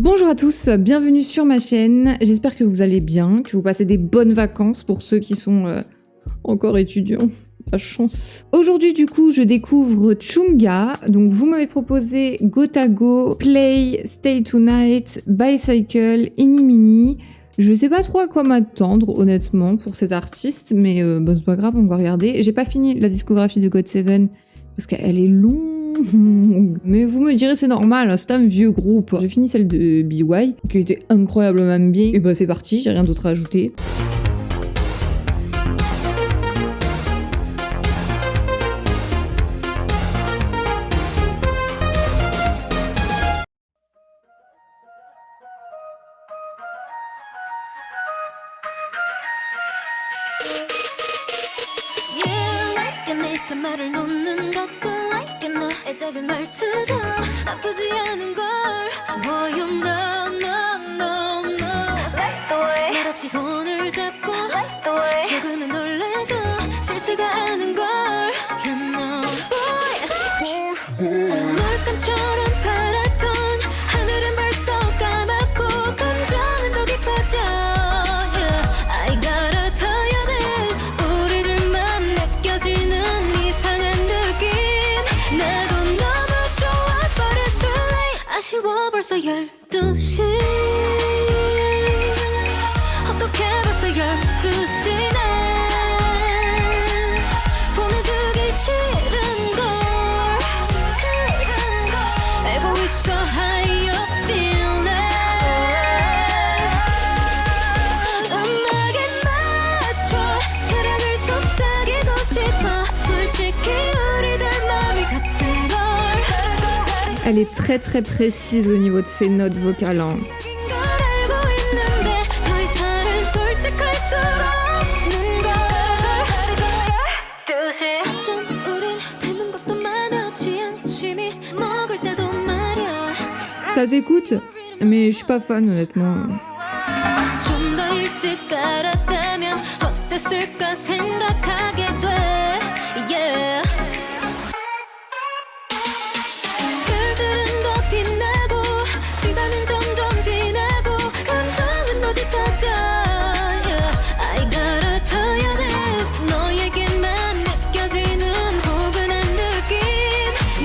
Bonjour à tous, bienvenue sur ma chaîne. J'espère que vous allez bien, que vous passez des bonnes vacances pour ceux qui sont encore étudiants. La chance. Aujourd'hui, du coup, je découvre Chunga. Donc, vous m'avez proposé Gotago, Play, Stay Tonight, Bicycle, Inimini. Je sais pas trop à quoi m'attendre, honnêtement, pour cet artiste, mais c'est pas grave, on va regarder. J'ai pas fini la discographie de GOT7 parce qu'elle est longue. Mais vous me direz, c'est normal, c'est un vieux groupe. J'ai fini celle de BY, qui était incroyablement bien. Et bah, c'est parti, j'ai rien d'autre à ajouter. 내가 말을 놓는 것도 like 너의 작은 말투도 나쁘지 않은 걸 보여 no no no no 말없이 손을 잡고 조금은 놀래도 싫지가 않은 걸 you know 물감처럼 파랗던 하늘은 벌써 까맣고 감정은 더 깊어져 I gotta tell you this 우리들만 느껴지는 이상한 느낌 나도 너무 좋아 but it's too late 아쉬워 벌써 12시 어떻게 벌써 12시나 보내주기 싫은걸 알고 있어 how you feeling 음악에 맞춰 사랑을 속삭이고 싶어 솔직히 우리들 마음이 같은 걸 Elle est très très précise au niveau de ses notes vocales. Hein. 느낀 걸 알고 있는데 더 이상은 솔직할 수 없는 걸 어쩜 우린 닮은 것도 많았지 열심히 먹을 때도 말야 Ça s'écoute, mais je suis pas fan, honnêtement. 좀 더 일찍 알았다면 어땠을까 생각하게 돼 yeah. 별들은 더 빛나고 시간은 점점 지나고 감성은 더 짙어져 yeah. I gotta tell you this 너에게만 느껴지는 포근한 느낌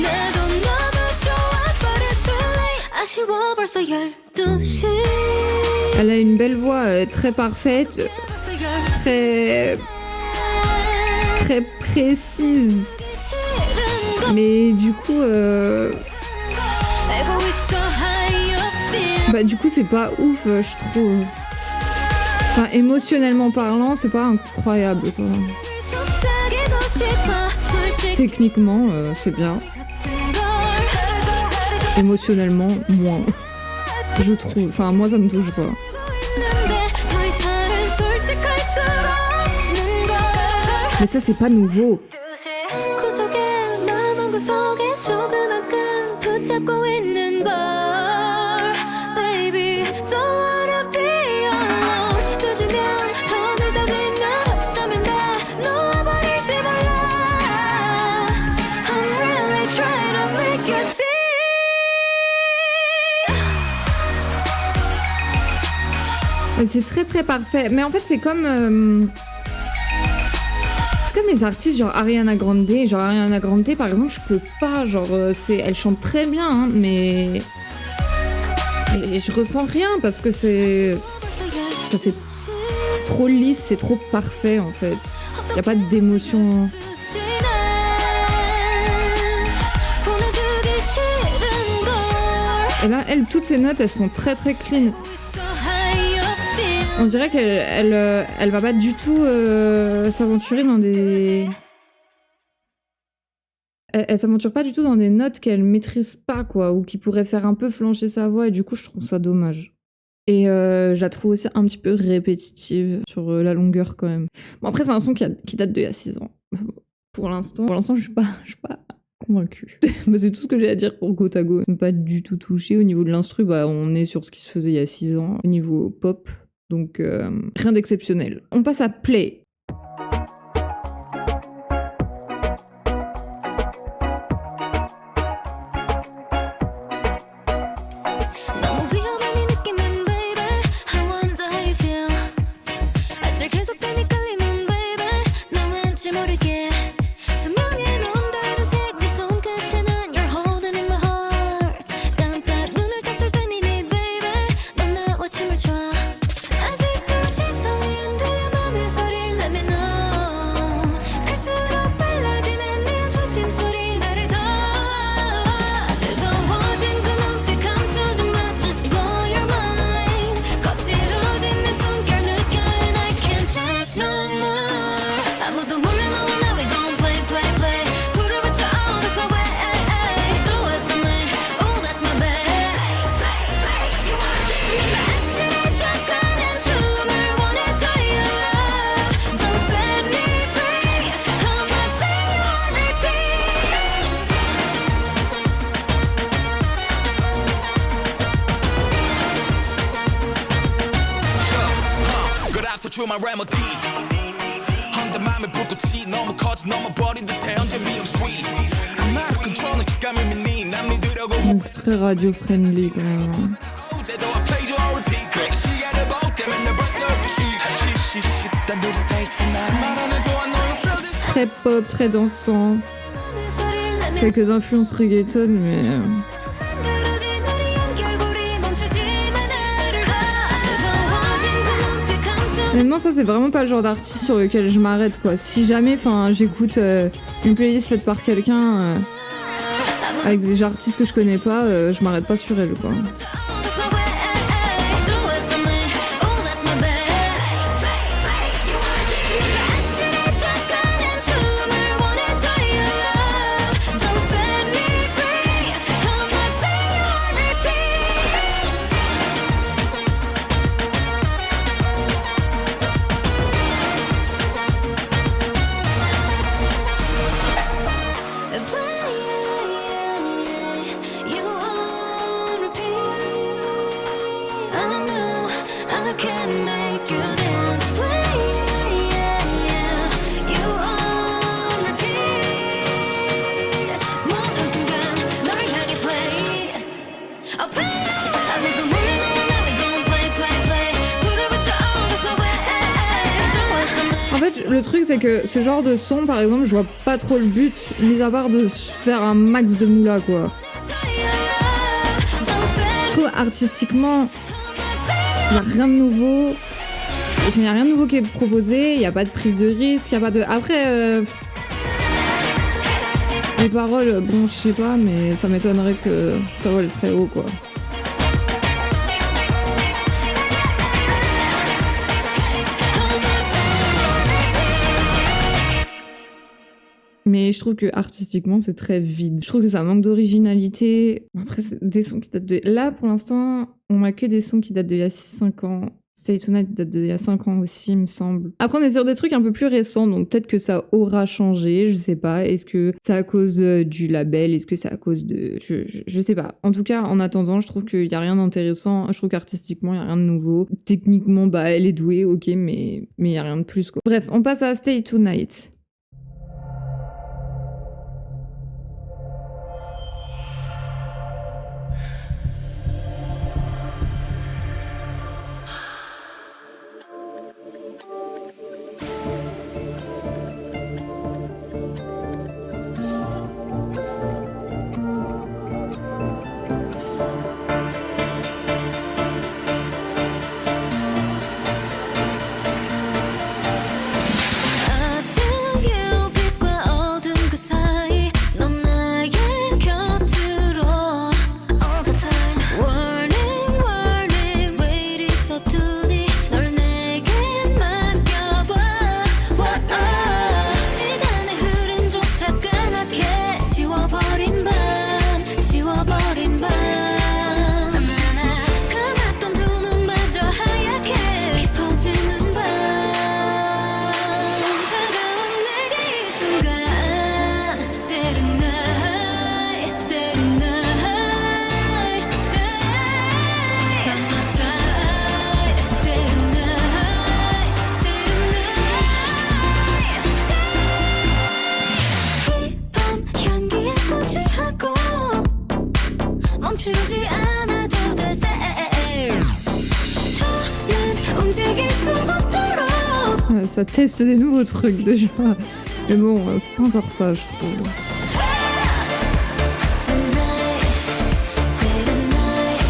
나도 너무 좋아 but it's too late 아쉬워 벌써 12시 Elle a une belle voix très parfaite, très précise. Mais du coup, c'est pas ouf, je trouve. Enfin, émotionnellement parlant, c'est pas incroyable, quoi. Techniquement, c'est bien. Émotionnellement, moins. Je trouve. Enfin, moi, ça me touche pas. Mais ça, c'est pas nouveau. C'est très très parfait. Mais en fait, c'est comme les artistes genre Ariana Grande. Genre Ariana Grande, par exemple, je peux pas. Genre, elle chante très bien, hein, mais je ressens rien parce que c'est trop lisse, c'est trop parfait en fait. Y a pas d'émotion. Et là, toutes ces notes, elles sont très très clean. On dirait qu'elle va pas du tout s'aventurer dans des... Elle s'aventure pas du tout dans des notes qu'elle maîtrise pas, quoi, ou qui pourraient faire un peu flancher sa voix, et du coup, je trouve ça dommage. Et je la trouve aussi un petit peu répétitive sur la longueur, quand même. Bon, après, c'est un son qui date d'il y a 6 ans. Pour l'instant, je suis pas convaincue. C'est tout ce que j'ai à dire pour Gotago. Je suis pas du tout touchée. Au niveau de l'instru, on est sur ce qui se faisait il y a 6 ans. Au niveau pop, donc rien d'exceptionnel. On passe à Play. 너무 위험한 들어줘 my remedy 혼자 맘에 불꽃이 너무 커져 넘어버린 듯해 언제 위험 sweet I'm out of control 는 직감을 믿니 난 믿으려고 C'est très radio-friendly quand même. 어제도 I played you on repeat 그래도 시간을 볼 때면 내 벌써 12시 난 우리 stay tonight 말 안 해도 I know you feel this Très pop, très dansant. Quelques influences reggaeton, mais... 흔들어진 우리 연결고리 멈추지만 나를 봐 뜨거워진 그 눈빛 감춰 Honnêtement, ça, c'est vraiment pas le genre d'artiste sur lequel je m'arrête, quoi. Si jamais, j'écoute une playlist faite par quelqu'un avec des artistes que je connais pas, je m'arrête pas sur elle, quoi. That's my way do it for me oh that's my babe 아찔해 쫓겨낸 춤을 원해 더 your love Don't set me free I'ma play you on repeat You on repeat I know I can make you dance You on repeat 모든 순간 널 향해 play I'll play 아무도 모르는 나를 gon' play 불을 붙여 oh that's my way do it for me En fait, le truc, c'est que ce genre de son, par exemple, je vois pas trop le but, mis à part de faire un max de moula, quoi. Je trouve artistiquement, il y a rien de nouveau. Il y a rien de nouveau qui est proposé, il y a pas de prise de risque, il y a pas de... Après, les paroles, bon, je sais pas, mais ça m'étonnerait que ça vole très haut, quoi. Mais je trouve que artistiquement, c'est très vide. Je trouve que ça manque d'originalité. Après, c'est des sons qui datent de... Là, pour l'instant, on a que des sons qui datent d'il y a 5 ans. Stay Tonight date d'il y a 5 ans aussi, il me semble. Après, on est sur des trucs un peu plus récents, donc peut-être que ça aura changé, je sais pas. Est-ce que c'est à cause du label? Est-ce que c'est à cause de... Je sais pas. En tout cas, en attendant, je trouve qu'il y a rien d'intéressant. Je trouve qu'artistiquement, il y a rien de nouveau. Techniquement, bah, elle est douée, ok, mais il y a rien de plus, quoi. Bref, on passe à Stay Tonight. 멈추지 않아도 돼 stay 더는 움직일 수 없도록 Ça teste des nouveaux trucs déjà. Mais bon, c'est pas encore ça, je trouve. Tonight, stay tonight.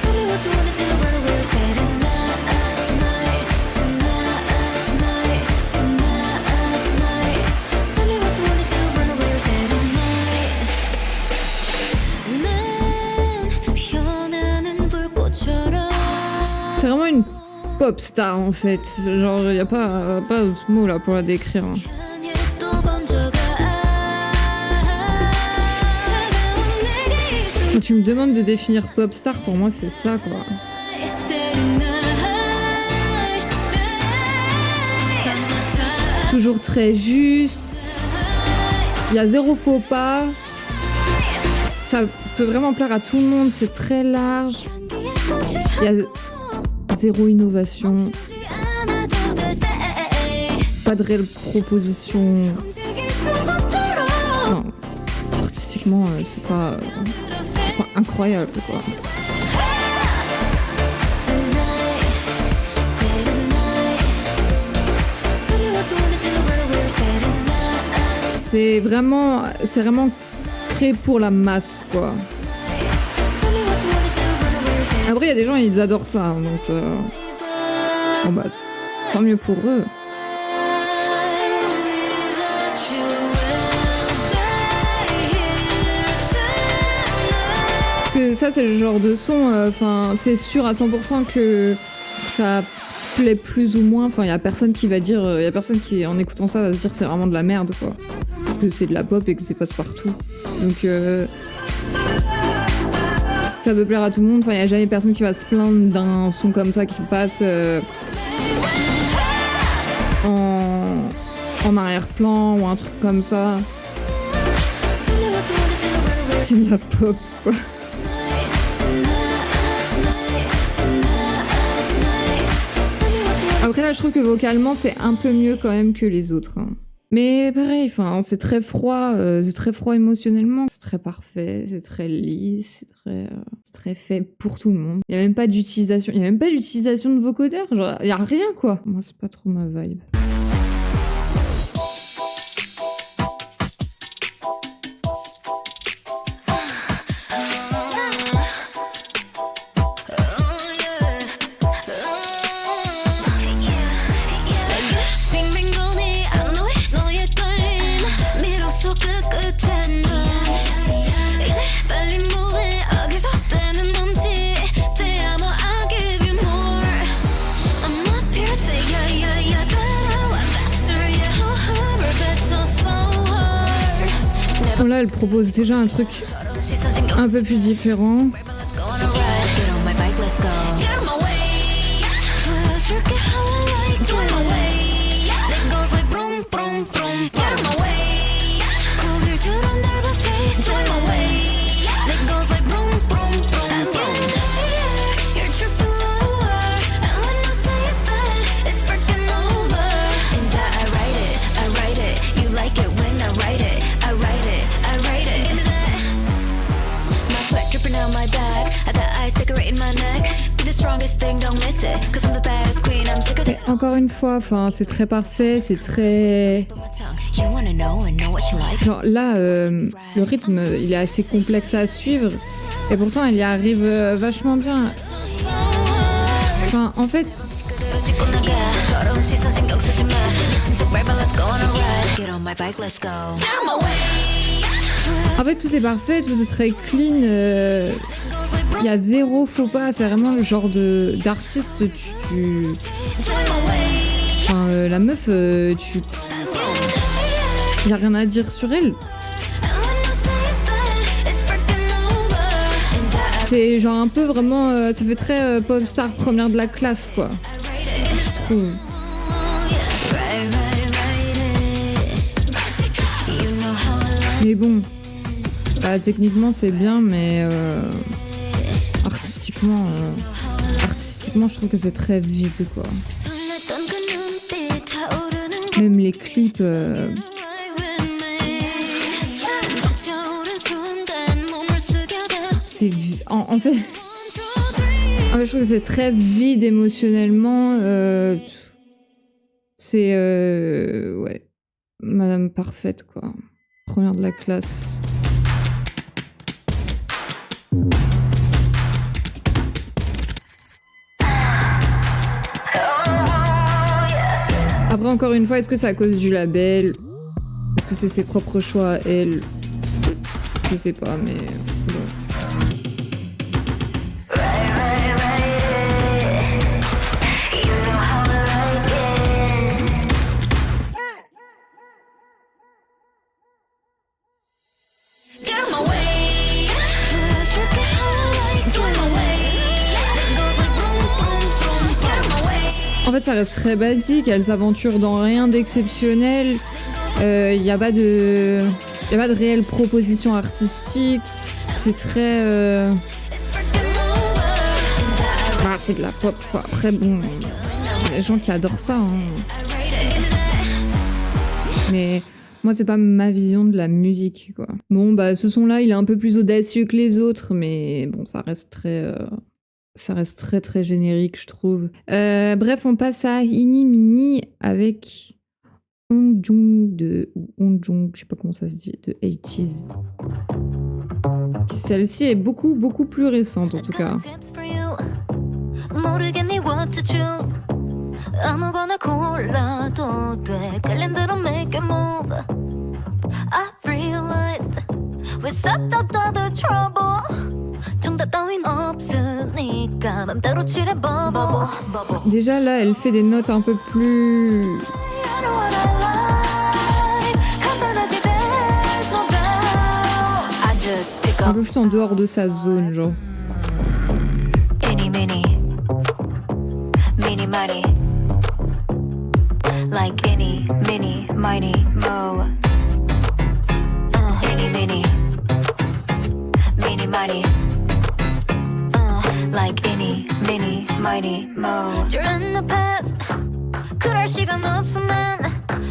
Tell me what you wanna do, run away, stay tonight, tonight, tonight, tonight, tonight, tonight. Tell me what you wanna do, run away, stay tonight. 난 변하는 불꽃처럼. C'est vraiment une pop star en fait. Genre, y a pas d'autre mot là pour la décrire. 향해 또 번져가. 다가온 내게 이 순간. Quand tu me demandes de définir pop star, pour moi c'est ça quoi. Stay tonight, stay by my side. Toujours très juste. Il y a zéro faux pas. Ça peut vraiment plaire à tout le monde. C'est très large. 향기에 꽃을 Il y a zéro innovation, 주지 않아도 돼 stay pas de réelle proposition. 움직일 수 없도록 Enfin, artistiquement, c'est pas incroyable quoi. Tonight, stay tonight. Tell me what you wanna do, run away, stay tonight. C'est vraiment créé pour la masse quoi. Tell me what you wanna do, run away, stay Après, il y a des gens, ils adorent ça, hein, donc bon bah, tant mieux pour eux. Tell me that you will stay here tonight. Parce que ça, c'est le genre de son, enfin, c'est sûr à 100% que ça plaît plus ou moins. Enfin, il y a personne qui va dire, il y a personne qui, en écoutant ça, va se dire que c'est vraiment de la merde, quoi. Parce que c'est de la pop et que c'est passe-partout. Donc, ça peut plaire à tout le monde. Enfin, il y a jamais personne qui va se plaindre d'un son comme ça qui passe en arrière-plan ou un truc comme ça. Tell me what you wanna do, run away, C'est de la pop, quoi. Après là, je trouve que vocalement, c'est un peu mieux quand même que les autres. Hein. Mais pareil, enfin, c'est très froid émotionnellement. C'est très parfait, c'est très lisse, c'est très fait pour tout le monde. Il y a même pas d'utilisation, de vocodeur. Genre, il y a rien quoi. Moi, c'est pas trop ma vibe. 빙빙 도니 안 너의 너의 떨림 미로소 끝끝에 너 이제 빨리 뭐해 어기서되는 멈치 Te amo I'll give you more I'm up here say yeah yeah yeah 따라와 faster yeah hurry better so hard Bon, là, elle propose déjà un truc 더러운 시선 신경 un peu plus différent. Let's go on a ride Get on my bike let's go Get on my way 보여줄게 how I like it Get on my way It goes like boom boom boom Get on my way 고개를 들어 넓은 face Get on my way It goes like boom boom boom I'm getting higher You're tripping lower And when I say it's done It's freaking over And I write it You like it when I write it I write it Give me that My sweat dripping down my back I got ice decorating my neck Be the strongest thing, don't miss it Cause I'm the baddest queen, I'm sick of Mais encore une fois, enfin, c'est très parfait, c'est très... my tongue You wanna know and know what you like Genre là, le rythme, il est assez complexe à suivre. Et pourtant, elle y arrive vachement bien. Enfin, en fait, 그대로 짚고 나가 더러운 시선 신경 쓰지 마 미친 척 밟아 let's go on a ride Get on my bike let's go Get on my way en fait, tout est parfait, tout est très clean. Il y a zéro faux pas. C'est vraiment le genre d'artiste, Enfin, la meuf, il y a rien à dire sur elle. C'est genre un peu vraiment, ça fait très pop star première de la classe, quoi. Je trouve. Mais bon, bah, techniquement c'est bien, mais artistiquement, je trouve que c'est très vide, quoi. Même les clips, c'est en fait, je trouve que c'est très vide émotionnellement. C'est ouais, Madame Parfaite, quoi. Première de la classe. Après, encore une fois, est-ce que c'est à cause du label? Est-ce que c'est ses propres choix à elle? Je sais pas, mais bon. En fait, ça reste très basique, elle s'aventure dans rien d'exceptionnel. Il n'y a pas de réelle proposition artistique. C'est très... c'est de la pop, quoi. Après, bon, il y a des gens qui adorent ça, hein. Mais moi, c'est pas ma vision de la musique, quoi. Bon, bah, ce son-là, il est un peu plus audacieux que les autres, mais bon, ça reste très, très générique, je trouve. Bref, on passe à Ini Mini avec Onjung, je sais pas comment ça se dit, de 80s. Celle-ci est beaucoup, beaucoup plus récente, en tout cas. 모르겠니 what to choose 아무거나 골라도 돼 끌린 대로 make a move I realized we set up all the trouble 정답 따윈 없으니까 맘대로 칠해 bubble Déjà là, elle fait des notes un peu plus... I know what I like 간단하지 there's no doubt I just pick un up peu plus en dehors de sa zone, genre. Any mini mini mighty like any mini mighty mo any mini mini mighty like any mini mighty mo you're in the past 그럴 시간 없어 난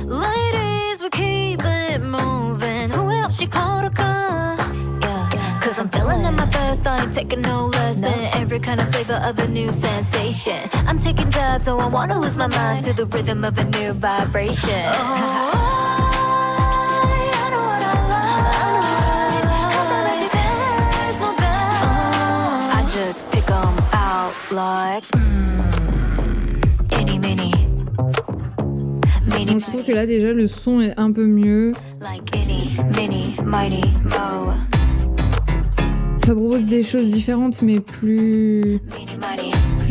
ladies we keep it moving 후회 없이 걸어가 Cause I'm feeling at my best, I ain't taking no less than every kind of flavor of a new sensation. I'm taking dabs, so I wanna lose my mind to the rhythm of a new vibration. I know what I like. 간단하지, there's no doubt. I just pick 'em out like any mini Bon, je trouve que là, déjà, le son est un peu mieux. like any mini mighty mo. Ça propose des choses différentes, mais plus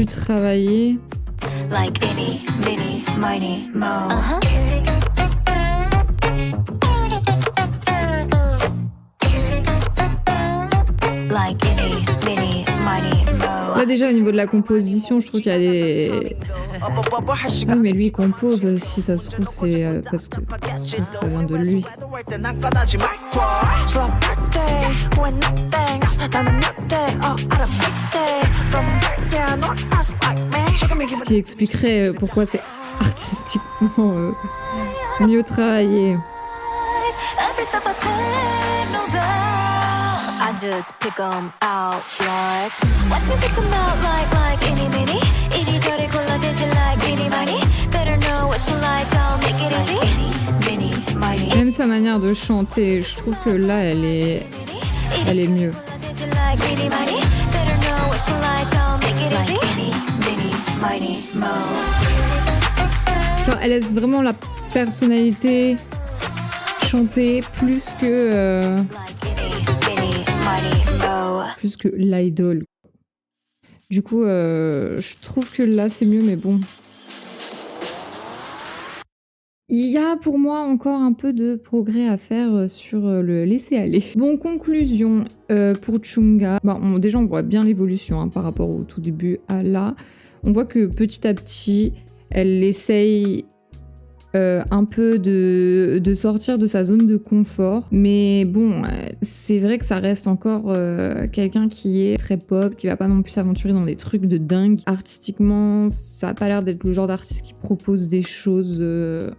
travaillées. Like any mini mighty mo. Like any mini mighty mo. Là, déjà, au niveau de la composition, je trouve qu'il y a des... Oui, mais lui, il compose. Si ça se trouve, c'est parce que ça vient de lui. Ce qui expliquerait pourquoi c'est artistiquement mieux travaillé. Every step I take, no doubt. I just pick 'em out like. Watch me pick 'em out like any mini. 이리저리 골라대지 like any mighty. Better know what you like, I'll make it easy. Any mini mighty. Même sa manière de chanter, je trouve que là, elle est mieux. 골라대지 like any mighty. Better know what you like, I'll make it easy. Any mini mighty mo. Genre, elle laisse vraiment la personnalité chanter plus que l'idol. Du coup, je trouve que là, c'est mieux, mais bon. Il y a pour moi encore un peu de progrès à faire sur le laisser-aller. Bon, conclusion pour Chungha. Bah, déjà, on voit bien l'évolution hein, par rapport au tout début à là. On voit que petit à petit, elle essaye un peu de sortir de sa zone de confort. Mais bon, c'est vrai que ça reste encore quelqu'un qui est très pop, qui va pas non plus s'aventurer dans des trucs de dingue. Artistiquement, ça a pas l'air d'être le genre d'artiste qui propose des choses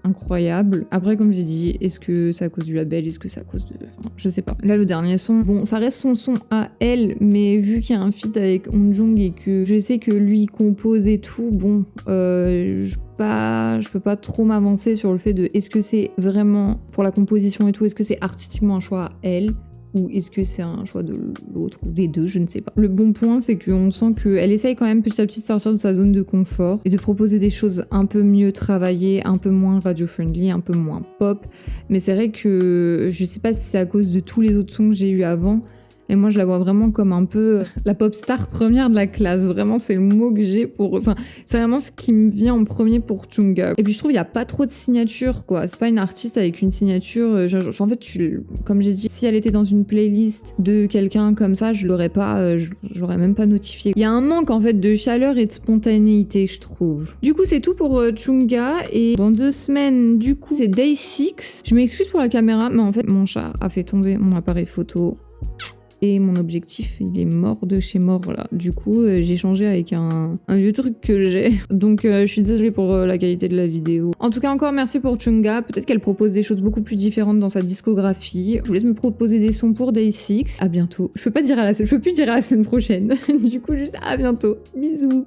incroyables. Après, comme j'ai dit, est-ce que c'est à cause du label? Est-ce que c'est à cause de... Enfin, je sais pas. Là, le dernier son, bon, ça reste son son à elle, mais vu qu'il y a un feat avec Onjung et que je sais que lui compose et tout, bon, je peux pas trop m'avancer sur le fait de est-ce que c'est vraiment pour la composition et tout, est-ce que c'est artistiquement un choix à elle ou est-ce que c'est un choix de l'autre ou des deux, je ne sais pas. Le bon point, c'est qu'on sent qu'elle essaye quand même petit à petit de sortir de sa zone de confort et de proposer des choses un peu mieux travaillées, un peu moins radio-friendly, un peu moins pop. Mais c'est vrai que je sais pas si c'est à cause de tous les autres sons que j'ai eu avant. Et moi, je la vois vraiment comme un peu la pop star première de la classe. Vraiment, c'est le mot que j'ai pour... Enfin, c'est vraiment ce qui me vient en premier pour Chungha. Et puis, je trouve qu'il n'y a pas trop de signatures, quoi. C'est pas une artiste avec une signature... en fait, comme j'ai dit, si elle était dans une playlist de quelqu'un comme ça, je l'aurais pas... j'aurais même pas notifié. Il y a un manque, en fait, de chaleur et de spontanéité, je trouve. Du coup, c'est tout pour Chungha. Et dans 2 semaines, du coup, c'est Day 6. Je m'excuse pour la caméra, mais en fait, mon chat a fait tomber mon appareil photo. Et mon objectif, il est mort de chez mort là. Du coup, j'ai changé avec un vieux truc que j'ai. Donc je suis désolée pour la qualité de la vidéo. En tout cas, encore merci pour Chunga. Peut-être qu'elle propose des choses beaucoup plus différentes dans sa discographie. Je vous laisse me proposer des sons pour Day 6. À bientôt. Je peux plus dire à la semaine prochaine. Du coup, juste à bientôt. Bisous.